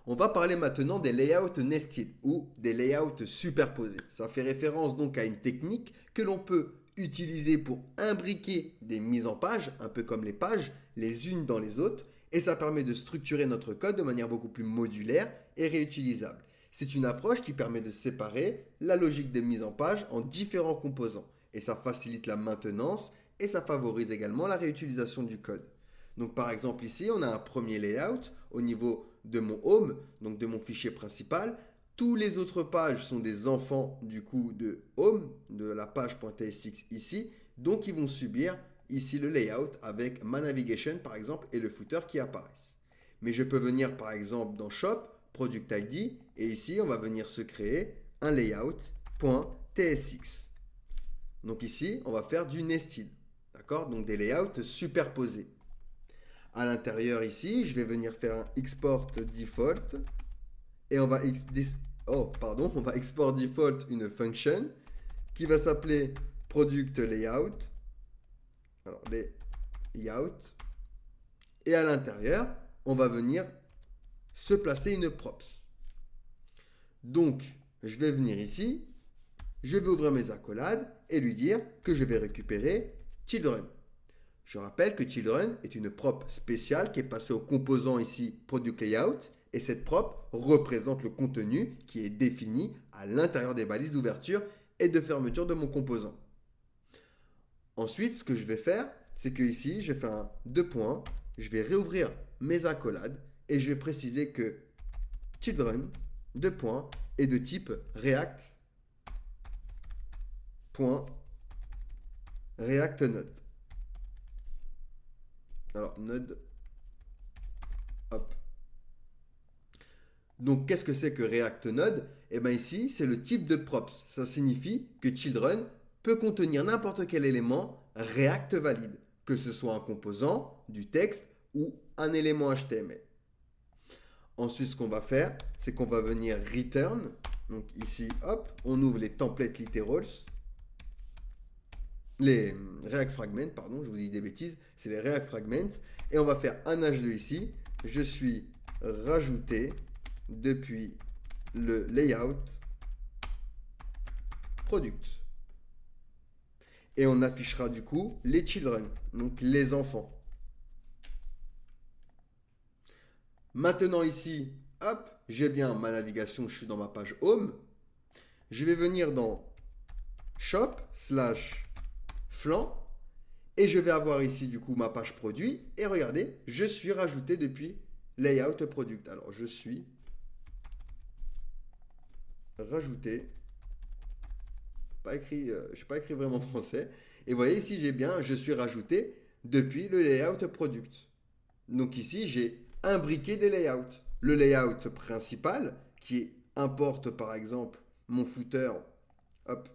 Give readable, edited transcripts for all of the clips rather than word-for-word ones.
On va parler maintenant des layouts nested ou des layouts superposés. Ça fait référence donc à une technique que l'on peut utiliser pour imbriquer des mises en page, un peu comme les pages, les unes dans les autres, et ça permet de structurer notre code de manière beaucoup plus modulaire et réutilisable. C'est une approche qui permet de séparer la logique de mise en page en différents composants, et ça facilite la maintenance et ça favorise également la réutilisation du code. Donc par exemple ici, on a un premier layout au niveau de mon home, donc de mon fichier principal. Tous les autres pages sont des enfants du coup de home, de la page.tsx ici, donc ils vont subir ici le layout avec ma navigation par exemple et le footer qui apparaissent. Mais je peux venir par exemple dans shop, product ID, et ici on va venir se créer un layout.tsx. Donc ici, on va faire du nested, d'accord? Donc des layouts superposés. À l'intérieur ici, je vais venir faire un export default et on va on va export default une function qui va s'appeler product layout. Alors layout et à l'intérieur, on va venir se placer une props. Donc, je vais venir ici, je vais ouvrir mes accolades et lui dire que je vais récupérer children. Je rappelle que children est une prop spéciale qui est passée au composant ici product layout et cette prop représente le contenu qui est défini à l'intérieur des balises d'ouverture et de fermeture de mon composant. Ensuite, ce que je vais faire, c'est que ici, je fais un deux points, je vais réouvrir mes accolades et je vais préciser que children deux points est de type React Node. Alors, Node, hop. Donc, qu'est-ce que c'est que React Node? Eh bien, ici, c'est le type de props. Ça signifie que children peut contenir n'importe quel élément React valide, que ce soit un composant, du texte ou un élément HTML. Ensuite, ce qu'on va faire, c'est qu'on va venir return. Donc, ici, hop, on ouvre les templates literals. Les React Fragments, pardon, je vous dis des bêtises, c'est les React Fragments. Et on va faire un H2 ici. Je suis rajouté depuis le layout product. Et on affichera du coup les children, donc les enfants. Maintenant ici, hop, j'ai bien ma navigation, je suis dans ma page home. Je vais venir dans shop/flanc et je vais avoir ici du coup ma page produit et regardez, je suis rajouté depuis layout product. Alors je suis rajouté, je n'ai pas écrit vraiment français et vous voyez ici j'ai bien je suis rajouté depuis le layout product. Donc ici j'ai imbriqué des layouts. Le layout principal qui importe par exemple mon footer, hop,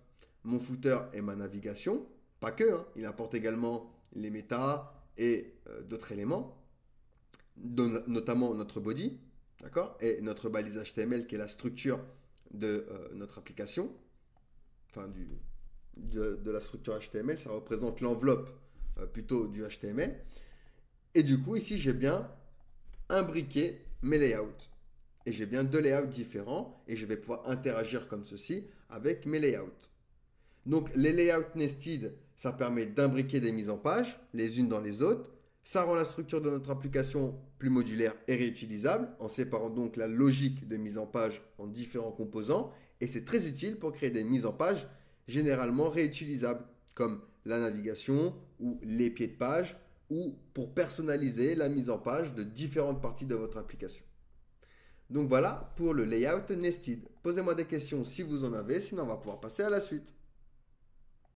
mon footer et ma navigation. Pas que, hein, il importe également les méta et d'autres éléments, notamment notre body, d'accord, et notre balise HTML qui est la structure de notre application, enfin de la structure HTML, ça représente l'enveloppe plutôt du HTML. Et du coup, ici, j'ai bien imbriqué mes layouts. Et j'ai bien deux layouts différents et je vais pouvoir interagir comme ceci avec mes layouts. Donc les layouts nested, ça permet d'imbriquer des mises en page, les unes dans les autres. Ça rend la structure de notre application plus modulaire et réutilisable, en séparant donc la logique de mise en page en différents composants. Et c'est très utile pour créer des mises en page généralement réutilisables, comme la navigation ou les pieds de page, ou pour personnaliser la mise en page de différentes parties de votre application. Donc voilà pour le layout nested. Posez-moi des questions si vous en avez, sinon on va pouvoir passer à la suite.